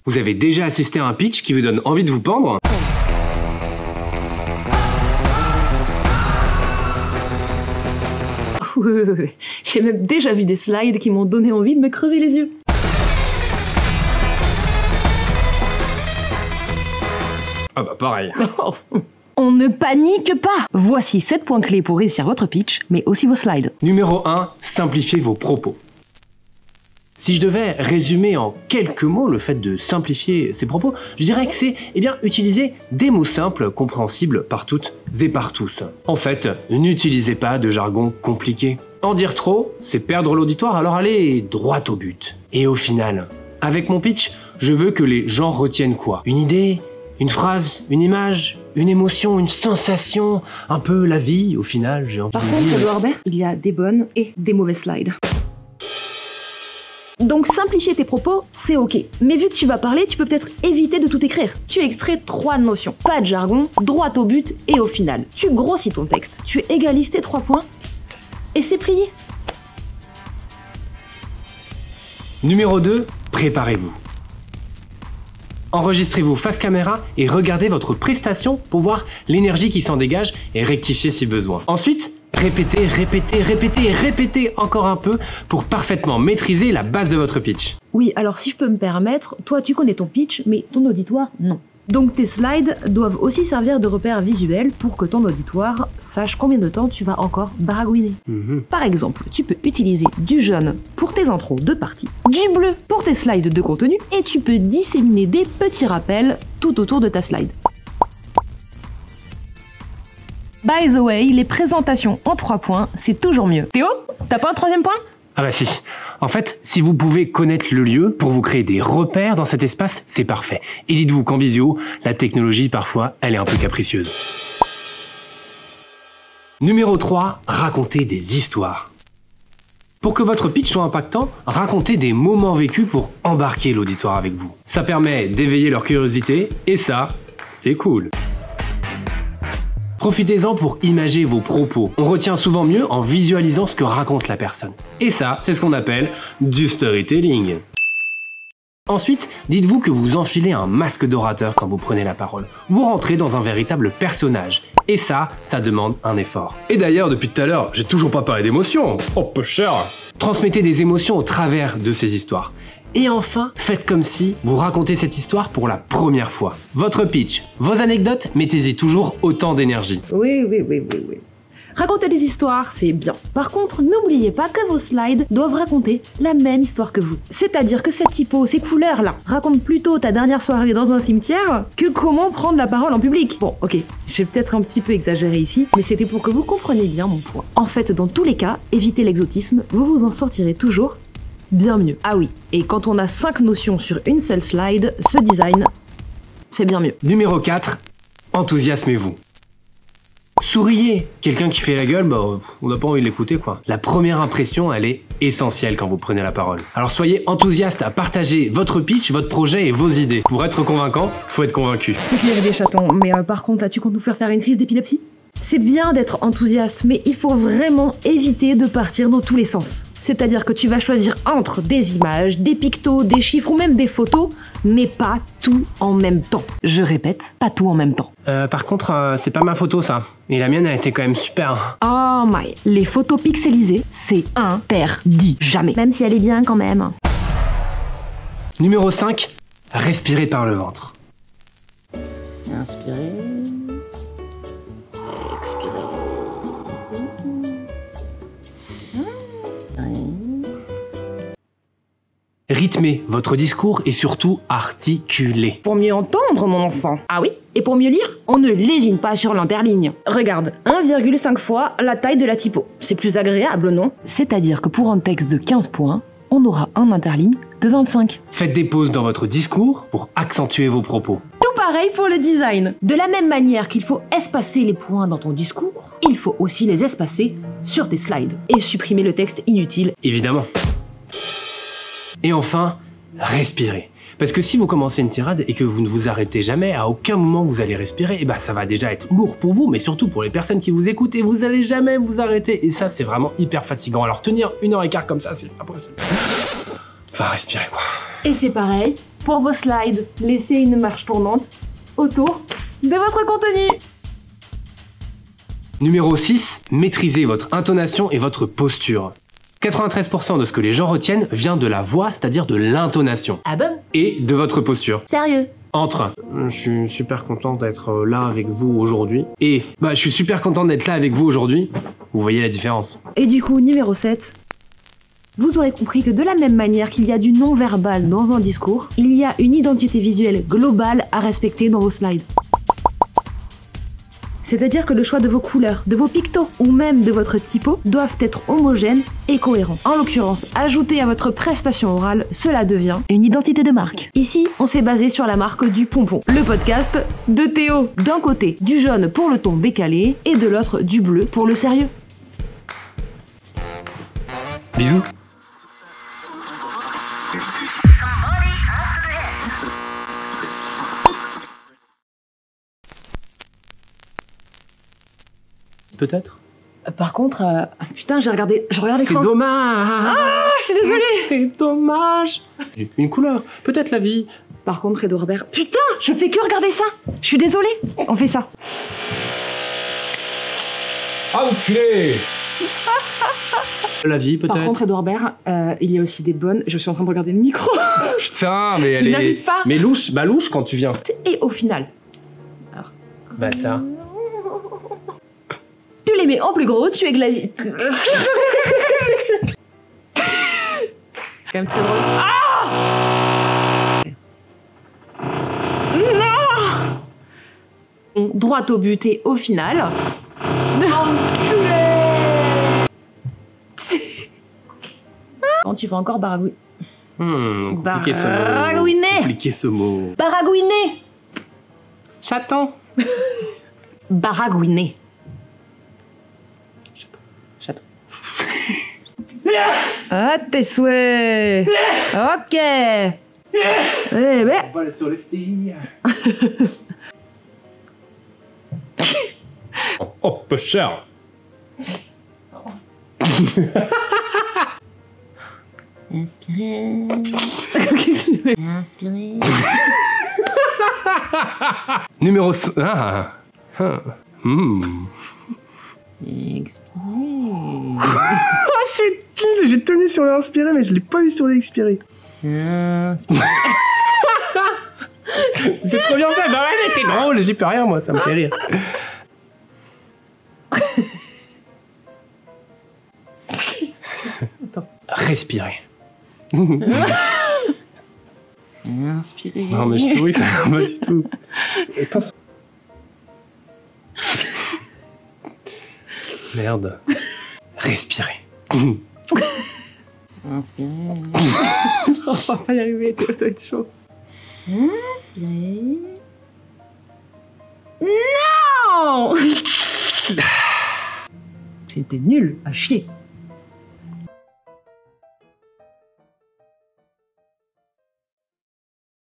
Vous avez déjà assisté à un pitch qui vous donne envie de vous pendre? Ouais. J'ai même déjà vu des slides qui m'ont donné envie de me crever les yeux. Ah bah pareil. On ne panique pas! Voici 7 points clés pour réussir votre pitch, mais aussi vos slides. Numéro 1, simplifiez vos propos. Si je devais résumer en quelques mots le fait de simplifier ses propos, je dirais que c'est, utiliser des mots simples, compréhensibles par toutes et par tous. En fait, n'utilisez pas de jargon compliqué. En dire trop, c'est perdre l'auditoire, alors allez droit au but. Et au final, avec mon pitch, je veux que les gens retiennent quoi? Une idée? Une phrase, une image, une émotion, une sensation, un peu la vie au final, j'ai envie de dire. Par contre, Norbert, il y a des bonnes et des mauvaises slides. Donc simplifier tes propos, c'est ok. Mais vu que tu vas parler, tu peux peut-être éviter de tout écrire. Tu extrais 3 notions. Pas de jargon, droit au but et au final. Tu grossis ton texte, tu égalises tes 3 points et c'est plié. Numéro 2, préparez-vous. Enregistrez-vous face caméra et regardez votre prestation pour voir l'énergie qui s'en dégage et rectifier si besoin. Ensuite, répétez, répétez, répétez et répétez encore un peu pour parfaitement maîtriser la base de votre pitch. Oui, alors si je peux me permettre, toi tu connais ton pitch, mais ton auditoire, non. Donc tes slides doivent aussi servir de repère visuel pour que ton auditoire sache combien de temps tu vas encore baragouiner. Par exemple, tu peux utiliser du jaune pour tes intros de partie, du bleu pour tes slides de contenu, et tu peux disséminer des petits rappels tout autour de ta slide. By the way, les présentations en 3 points, c'est toujours mieux. Théo, t'as pas un 3e point? Ah bah si. En fait, si vous pouvez connaître le lieu pour vous créer des repères dans cet espace, c'est parfait. Et dites-vous qu'en visio, la technologie, parfois, elle est un peu capricieuse. Numéro 3, racontez des histoires. Pour que votre pitch soit impactant, racontez des moments vécus pour embarquer l'auditoire avec vous. Ça permet d'éveiller leur curiosité, et ça, c'est cool. Profitez-en pour imager vos propos. On retient souvent mieux en visualisant ce que raconte la personne. Et ça, c'est ce qu'on appelle du storytelling. Ensuite, dites-vous que vous enfilez un masque d'orateur quand vous prenez la parole. Vous rentrez dans un véritable personnage. Et ça demande un effort. Et d'ailleurs, depuis tout à l'heure, j'ai toujours pas parlé d'émotions. Oh, peu cher. Transmettez des émotions au travers de ces histoires. Et enfin, faites comme si vous racontez cette histoire pour la première fois. Votre pitch, vos anecdotes, mettez-y toujours autant d'énergie. Oui. Raconter des histoires, c'est bien. Par contre, n'oubliez pas que vos slides doivent raconter la même histoire que vous. C'est-à-dire que cette typo, ces couleurs-là, racontent plutôt ta dernière soirée dans un cimetière que comment prendre la parole en public. Bon, ok, j'ai peut-être un petit peu exagéré ici, mais c'était pour que vous compreniez bien mon point. En fait, dans tous les cas, évitez l'exotisme, vous vous en sortirez toujours bien mieux. Ah oui, et quand on a 5 notions sur une seule slide, ce design, c'est bien mieux. Numéro 4, enthousiasmez-vous. Souriez. Quelqu'un qui fait la gueule, on n'a pas envie de l'écouter quoi. La première impression, elle est essentielle quand vous prenez la parole. Alors soyez enthousiaste à partager votre pitch, votre projet et vos idées. Pour être convaincant, faut être convaincu. C'est clair des chatons, mais par contre, là tu comptes nous faire une crise d'épilepsie? C'est bien d'être enthousiaste, mais il faut vraiment éviter de partir dans tous les sens. C'est-à-dire que tu vas choisir entre des images, des pictos, des chiffres ou même des photos, mais pas tout en même temps. Je répète, pas tout en même temps. Par contre, c'est pas ma photo ça. Et la mienne, elle était quand même super. Oh my, les photos pixelisées, c'est interdit. Jamais. Même si elle est bien quand même. Numéro 5, respirez par le ventre. Inspirez. Expirez. Rythmez votre discours et surtout articulez. Pour mieux entendre, mon enfant. Ah oui? Et pour mieux lire, on ne lésine pas sur l'interligne. Regarde, 1,5 fois la taille de la typo. C'est plus agréable, non? C'est-à-dire que pour un texte de 15 points, on aura un interligne de 25. Faites des pauses dans votre discours pour accentuer vos propos. Tout pareil pour le design. De la même manière qu'il faut espacer les points dans ton discours, il faut aussi les espacer sur tes slides. Et supprimer le texte inutile. Évidemment. Et enfin, respirez. Parce que si vous commencez une tirade et que vous ne vous arrêtez jamais, à aucun moment vous allez respirer, et ça va déjà être lourd pour vous, mais surtout pour les personnes qui vous écoutent, et vous allez jamais vous arrêter. Et ça, c'est vraiment hyper fatigant. Alors tenir 1h15 comme ça, c'est pas possible. Enfin, respirez quoi. Et c'est pareil pour vos slides. Laissez une marche tournante autour de votre contenu. Numéro 6, maîtrisez votre intonation et votre posture. 93% de ce que les gens retiennent vient de la voix, c'est-à-dire de l'intonation. Ah bon? Et de votre posture. Sérieux? Entre je suis super content d'être là avec vous aujourd'hui et je suis super content d'être là avec vous aujourd'hui, vous voyez la différence. Et du coup, numéro 7, vous aurez compris que de la même manière qu'il y a du non-verbal dans un discours, il y a une identité visuelle globale à respecter dans vos slides. C'est-à-dire que le choix de vos couleurs, de vos pictos ou même de votre typo doivent être homogènes et cohérents. En l'occurrence, ajouté à votre prestation orale, cela devient une identité de marque. Ici, on s'est basé sur la marque du pompon, le podcast de Théo. D'un côté, du jaune pour le ton décalé et de l'autre, du bleu pour le sérieux. Bisous. Peut-être. Par contre, putain, je regardais C'est quand. dommage. Ah, je suis désolée. C'est dommage. Une couleur, peut-être la vie. Par contre, Edouard Baird, putain, je fais que regarder ça. Je suis désolée. On fait ça. Ah, enculé. La vie, peut-être. Par contre, Edouard Baird, il y a aussi des bonnes. Je suis en train de regarder le micro. Putain, mais elle Je est. n'arrive pas. Mais louche, louche quand tu viens. Et au final, Bâtard. tu les mets en plus gros, tu églavis. Quand même très drôle. Ah non. Droit au but et au final. Quand tu vas encore baragouiner. Compliqué ce mot. Baragouiner. Compliqué ce mot. Baragouiner. Chaton. Baragouiner. Chaton. Ah, tes souhaits. Ok. Eh ben. On va aller sur les filles. Oh, peu cher. Inspirez. Inspirez. Numéro... Expirez. J'ai tenu sur l'inspiré, mais je l'ai pas eu sur l'expiré. Inspirez. C'est trop bien fait. Bah ouais, mais t'es drôle, j'y peux rien, moi, ça me fait rire. Respirez. Inspirez. Non, mais je souris, ça va pas du tout. Et passe. Merde. Respirez. Inspirez. On va pas y arriver, ça va être chaud. Inspirez. Non. C'était nul à chier.